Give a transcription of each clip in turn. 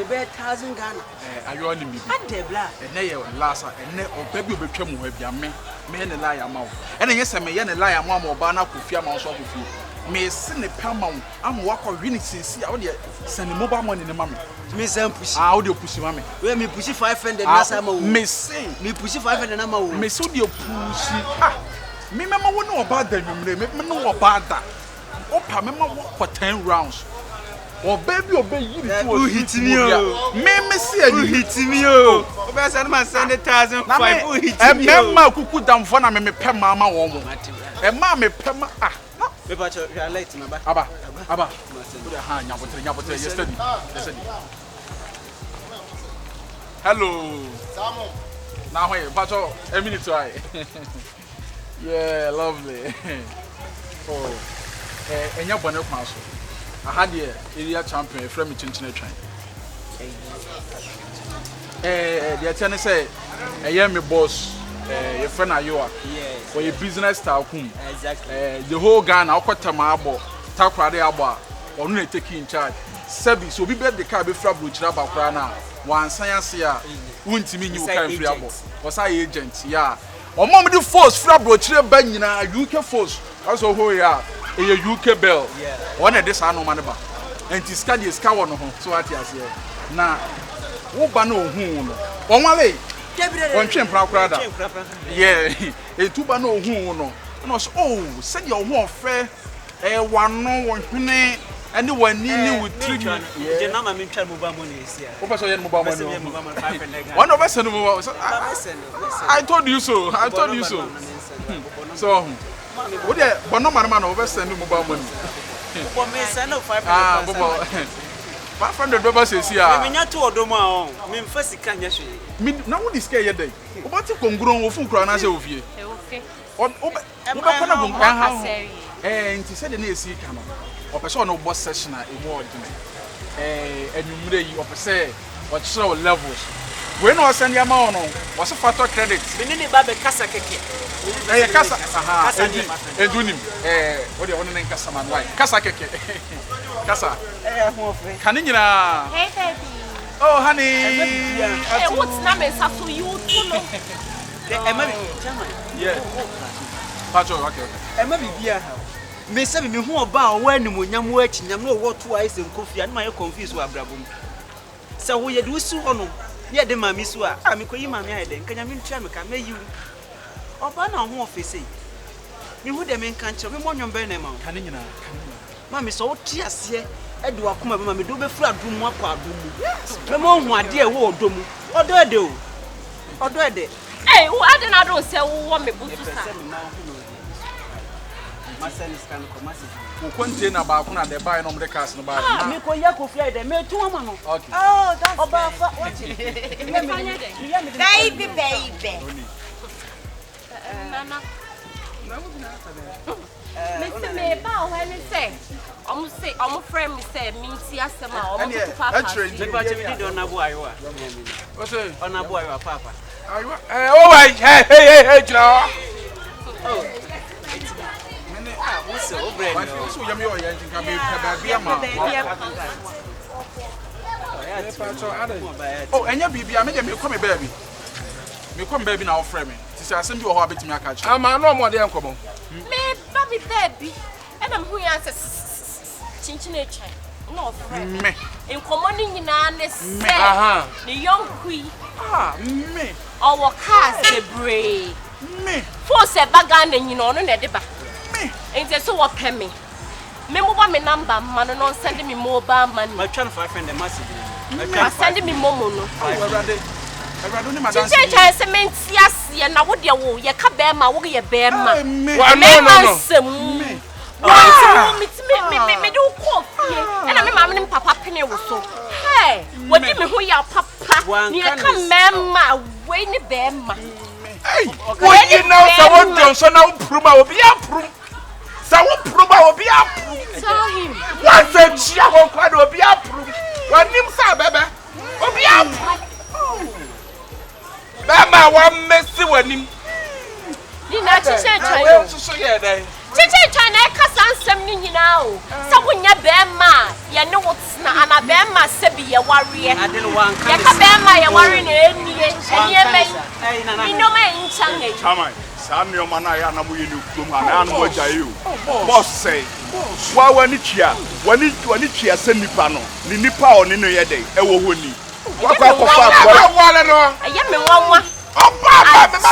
me be 1,000 Ghana. Ayo ni mi. Ade bla. Ene ye last ene oba bi obetwa mu ha bia me ne la ya ma wo. Ene ye se me ye ne la ya ma oba na kofia ma so kofia. Me se ne pama wo am wakọ wini sisi a wo de send mobile money ne ma me. Me sem push. Wo de push ma me. We me push 500 na sa ma wo. Me say me push 500 na ma wo. Me so de push. Me mama wo no oba da nwumre me no oba da. Opa me ma wo for 10 rounds. Oh baby, obey you. Who hit me? Me see you hit me. Obey send man send 1,500. Who hit me? Emma kuku damfo na me pe mama wo mo. Emma me pe ma me ba cho light na ba. Aba. Ha nyabotre yesterday. Hello. Samu. Now wait, but a minute try. Yeah, lovely. Oh. Enya bone kwa so. I had the area champion from Kyinkyinaa. The attorney say, me boss, your friend Yeboah. Yes. For your business style, exactly. The whole Ghana, I got Tamabo, Takrade Aba, or no taking in charge. Sebi, so we bet the car be flab which Rabba Krana, one science here, won't mean you can't free abo. Was I agent? Yeah. Or mom do force flab which Benina, UK force, also who you are. A UK bell. Yeah. One of this ano maneba. And this card is cow on home. So what is here? Now, who bano who no? On my way. One chain crowd. Yeah. A two bano who no. And was send your one fair. One no one penny. Anyone needing with 3 million. The number mean try mobile money is here. One of us and I told you so. I told you so. So. What the but no man over send mobile money. For me send 500. 500 dollars says here. Me nya to odoma on. Me first kan nya hwe. Me na wo disca ye dey. Oba ti konguro wo fun kura na se ofie. Ofie. Oba kona gun kan ha. Nti se de na esi ka no. Opese ono boss session a emu odine. Enumre yi opese o chere levels. We no send ya ma ono. Wo se factor credit. Me ni ba be kasa keke. Kasa aha edunim what do you want kasa man why kasa keke kasa Kyinkyinaa hey baby oh honey hey what's na me so you too no Emma yeah pacho okay Emma bibia ha me say me hu oba o anim onyam wo achi nyam no wo to ai se nkofia na ma confuse wo abrabom se wo ye de usu hono ye de mami su a me koyi mami aye de nkanya me ntua me ka me yiwu oba na ho ofisi me hu de me nka nche me monwom be na ma Kyinkyinaa mami so wo ti ase e de wakoma be mami do be fura dum akwa dum me mo hu ade e wo odomu odo ede o odo ede eh wo ade na do se wo me butu sa Marcel scan commerce wo konte na ba ko na de buy no mdekas no ba na me ko ya ko fia de me tu ama no okay oh that's oba fa what baby Nana. Mr. Me ba when say I'm friend me say me see asema I'm to papa. Me do na bo ayo a. What say? Ona bo ayo papa. Ayo oh why hey jina. Oh. Mene wo se o bread no. So yami o yan tinka me ba bia ma. Oh enya bibia me de me come baby. Me come baby na offer me. Ti say asem bi o ho abetimi aka chi. Ama no mo de enkomo. Me baby baby. And I'm who answer Kyinkyinaa. No offer me. Enkomo ni nyina ne se. Aha. The young queen. Me. Our cars the brave. Me. Force e baga na nyina ono na de ba. Me. Enti so what pay me. Me mo me number man no send me mobile money. My channel 500 massive. Send me momo no. Everado ni madam. Kyinkyinaa se menti ase na wo de wo ye ka be ma wo ye be ma. Wa no. Me. Wow, me do coffee. And I mean, my papa penny was so. Hey, what did me who ya papa? You come, mamma, wait in the bed, ma. Hey, what you know, someone Johnson, now Pruma will be up. Someone Pruma will be up. Tell him. Once a child will be up. One name, sir, baby, will be up. Bama, one messy one. You not to say, so yeah, Chiche China Casan Ninao. Sabunya Bema, ya know what's na Anabema Sebi, a warrior. I didn't want Yakabema, a warrior, and you know my in Samuel Manaya Namuinu, and what are you? Boss say, why when it's here, when it's here, send Nipano, Nipa or Nino Yade, Ewoni. What I am one. Oh,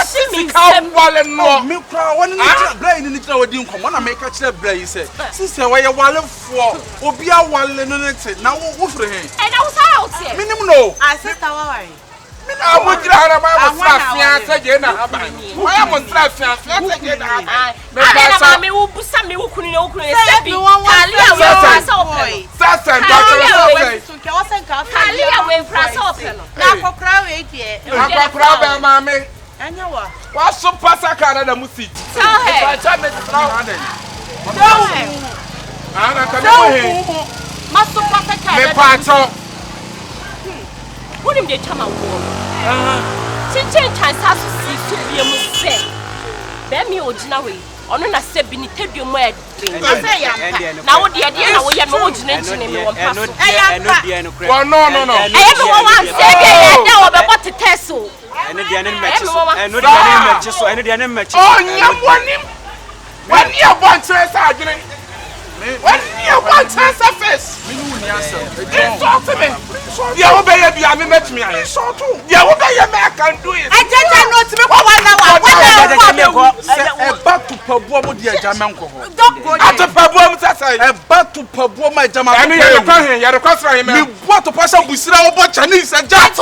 see me come while and more. Milk, one in the brain in the Odin, come on, I make a chair, Bray said. Sister, why you wallet for? Obia one and it now, woof for him. And I was out. Minimum, no. I said, I would rather have a fiance again. Why am I fiance again? I mean, who some you couldn't know. What's so Pasaka than Musi? What if they come out? Chichen Chances to be a mistake. Bemi ordinary, or not a step beneath your mad. Now, the idea we have no origination in one person. No. Everyone said now about the Tesla. And the enemy matches, and the enemy matches. Oh, you one year, one chance argument. When you want to surface, talk to me. You obey you met me. You obey your man can do it. I just know to me back to Pabua, dear Jamanco. Don't go to Pabua, back to Pabua, my Jaman. I mean, you're a cross. You want to pass up with Sra Chinese and just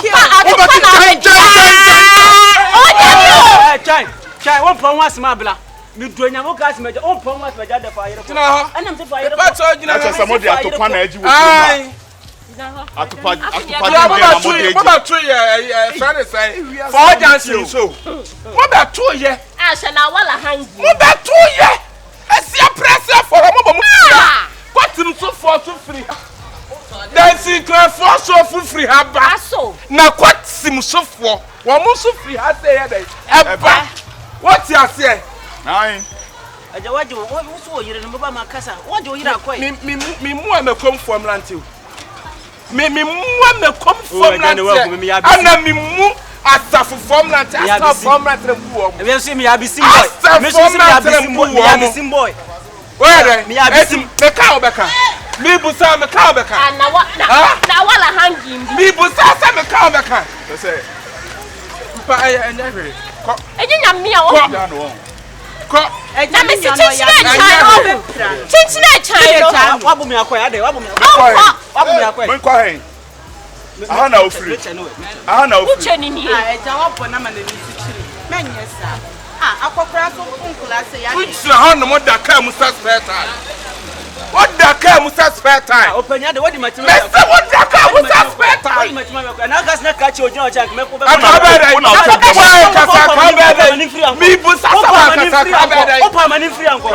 Chai, one from once, Mabla. You do not gas me. Oh, Pong was the fire. And I'm the fire. But somebody at Twan edge. I at the party. What 2 years? For dancing. So, what about 2 years? I shall now hang. What about 2 years? I see a pressure for a moment. What's him so far to free? Dancing to for so free. Have so now what's him so for? One more so free. I say, what's your say? Nine. What do you remember my casa? What do you know? Me more come from Lantil. Me more come from Lantil. And me more as a from Lantil. I from Lantil. You see me, I be seen boy. I be seen boy. Where me, I be seen the cow backer. Me busa me cow backer. And now what? Now what a hanging. Me busa me cow backer. You say, but I never. And you know me, I na me si chichina child wabu mi akoya de wabu mi akoya aha na ofri uche ni ni eja wapo na ma na ni chichiri menye sa akokora so kunkula se ya uche ha no mo da ka mu suspect what da ka mu suspect openya de wodi machima me se what da ka mu suspect wodi machima na gas na ka chi ojina ocha me ko be mi bu sasa ka opa mani free anko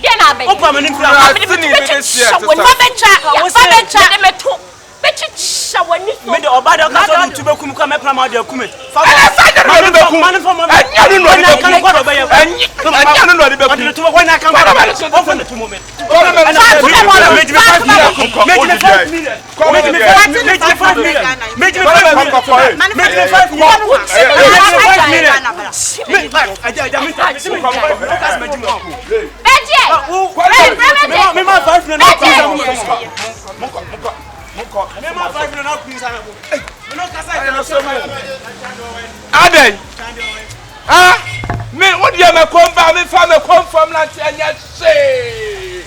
dia na be opa mani free anko me becha de meto bechicha wani so me de obada ka so tu be kum ka me prama de kume fa mani be kum mani fo anya no de be kum anya no de be kum tu ko na kan ko fa tu moment me what you me come back me come from land and say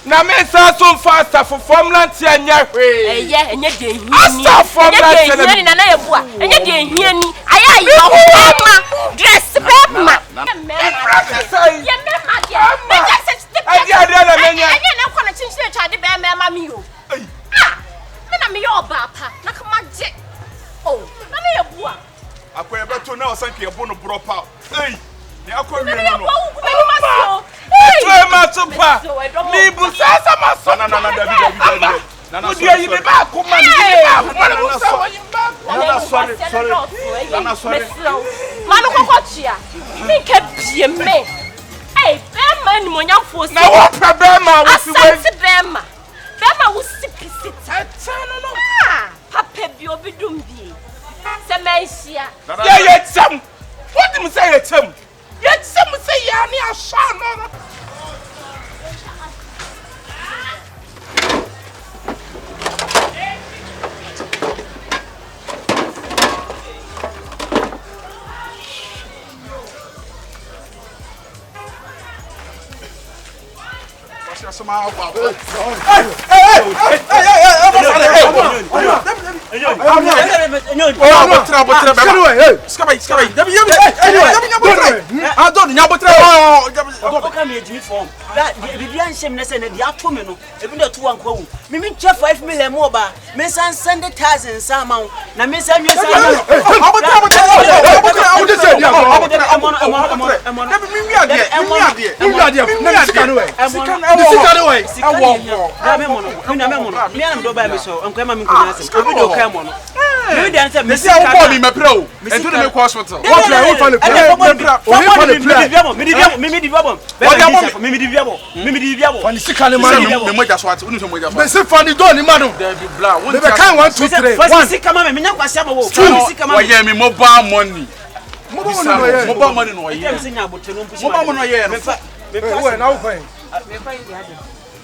na me sa so faster for from land and enye de hiani na na Yeboah enye de hiani aya yo dress bema ye mema dia na kwa na chinchine twade bema mi yo me na me yo ba pa na kama je oh na me Yeboah akoya beto na osanke yebo no bropa hey ni akwa wi no hey ma topa ni bu sasa maso na David na dia yi be ba ko man ni ba ko man bu sa wa sorry manu ko chia mi ke bie me man monya force. Na wo problem wo si we. Bema. Bema wo sipisi. No. Papa bi obidum bi. Se menhia. Yeah, yetem. What do you say yetem? Yetem say ya ni asha no.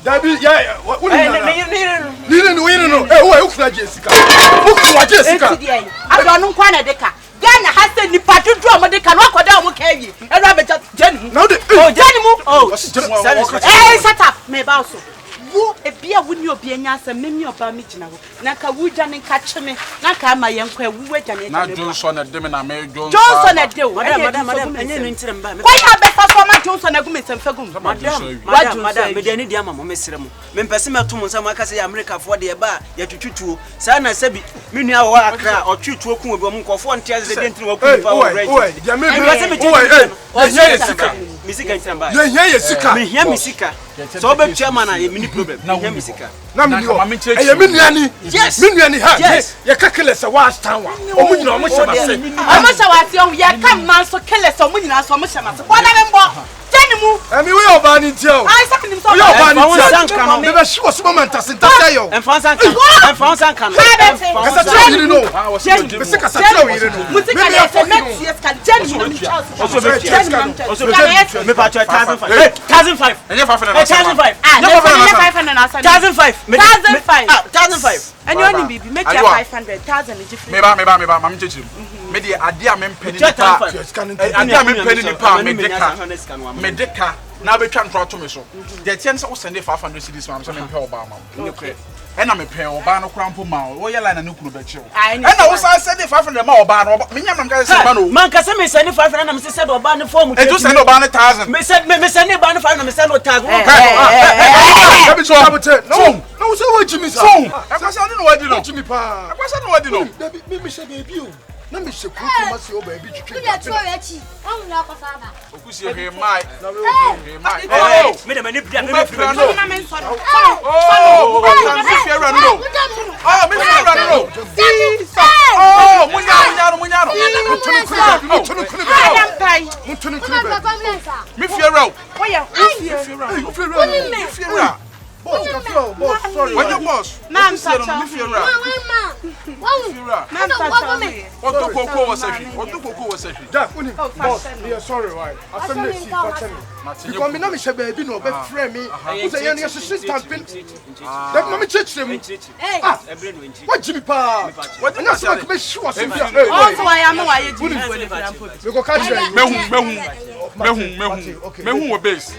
Dabi yeah no eh ukuna Jessica adonu kwa na deka Ghana has the nipa dudu omodeka no akoda omo kawi ero abeja jeni now the shut up me ba so wo ebia woni obi anya asem memi oba me gina ho na ka wuja ne ka cheme na ka ama yenkwa wuwa jane na Johnson na dem na me Johnson na de madam enye no ntire mba kwa ya besa so ma Johnson na gum semfagum madam me de ani dia mama me sere mu me mpese meto mu nsam aka se ya America fo de ba ya twetwutuo sa na sabi me nua wo akra o twetwuo ku obi nkofo ntia ze de ntire wo ku pa wo rent ya me misika ntire mba ye sika me hia misika so obe chairman na ye mini problem na hia misika na me e me nuani me nuani ha ye ka kele se wa stan wa omu nyina omu shema se omu shema se ye ka man so kele se omu nyina so omu shema se bona me mbo jenimu emi we oba ni ntia o ai sa nim so we oba ni ntia no be be shi wo so moment asenta yo enfance kan kasa tira yiri no be se kasa tira yiri no musika le se next kan jenimu mi chance also me pa 1005 enye 500 and you only baby make your 500,000 different me ba mam chechirim me de ade a me mpeni pa ade a me mpeni ni pa me deka na betwa ntro to me so de tie nse wo send 500 cedis mam so me mpe oba mam ena me pen oba no krampo ma wo ye line na kunu be chew ena wo sa send 500 ma oba no me nyam ka se ba no man ka se me send 500 na me se oba no form e to send oba no 1000 me send oba no 500 na me send o tag no wo se wo jimi sa akwasa no wadi no jimi pa akwasa no wadi no me se baby o na me se ku ma se o baby twitwe ya tro ya chi on na ko fa ba okusie he mai me de mani bia me na me so sorry. When your boss? Ma'am, sorry, why? Because me no me say baby no be friend me. Who say you should stamping? That mommy church them. What Jimmy pa? What na say me sure say. Also I am why you do. We go catch me hu base.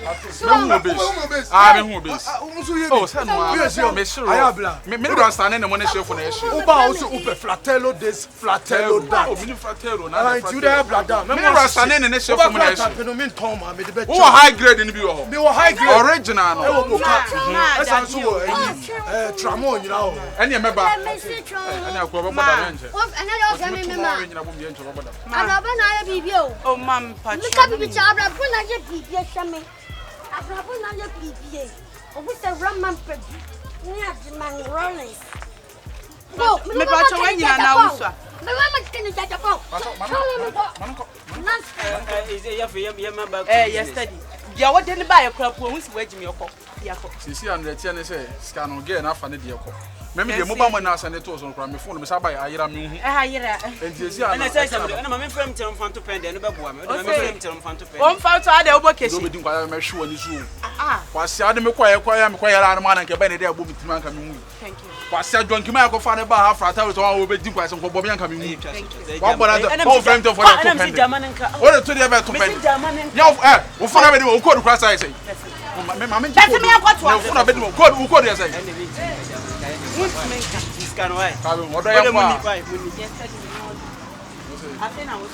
Ah, me hu base. Oh, say no. Me sure. Me don't understand the money share for na issue. Uba also upe fratello this, fratello that. Oh, me fratello na. I do that brother. Me don't understand the share for na issue. Who high grade in the me high grade original no. Esa so tramon you know. Any member. Any akwa bobo da nje. Another game member. Nyina bom bi nje bobo da. Ababa na ya bibio. Oh mam patch. Look at bibi cha ababa na ya bibie hweme. Ababa na ya bibie. Obu se ramman pedi. Ni adman rollers. Go, me patch when you na uswa. Me mama kini jaja po. Yesterday. dia wo de ne ba ye kra po hu si waji me okọ dia ko sisi an retia ne say ska no ge na afa ne de ko meme de mo ba mo na asane to so kra me phone me sa ba ayira me hu ayira enti sisi an na say somebody na me frame tell mfanto pen de ne ba boa me de me frame tell mfanto pen o mfanto ade wo bokeshi do be din kwa me hwe woni so kwasi ade me kwa ya me kwa yara na nke ba ne de agbo mitima nka me hu thank you kwasi adwanki ma ko fa ne ba ha frata so wa be din kwa se ko bo me nka me hu wa bo na o frame to for to pen o de to de be to pen ya o fa na be o ko du kwa sai sai me mama nji ko me akwato o fa na be di o ko de sai this can why odo ya kwa I think I was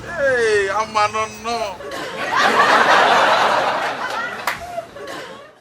hey, I'm no.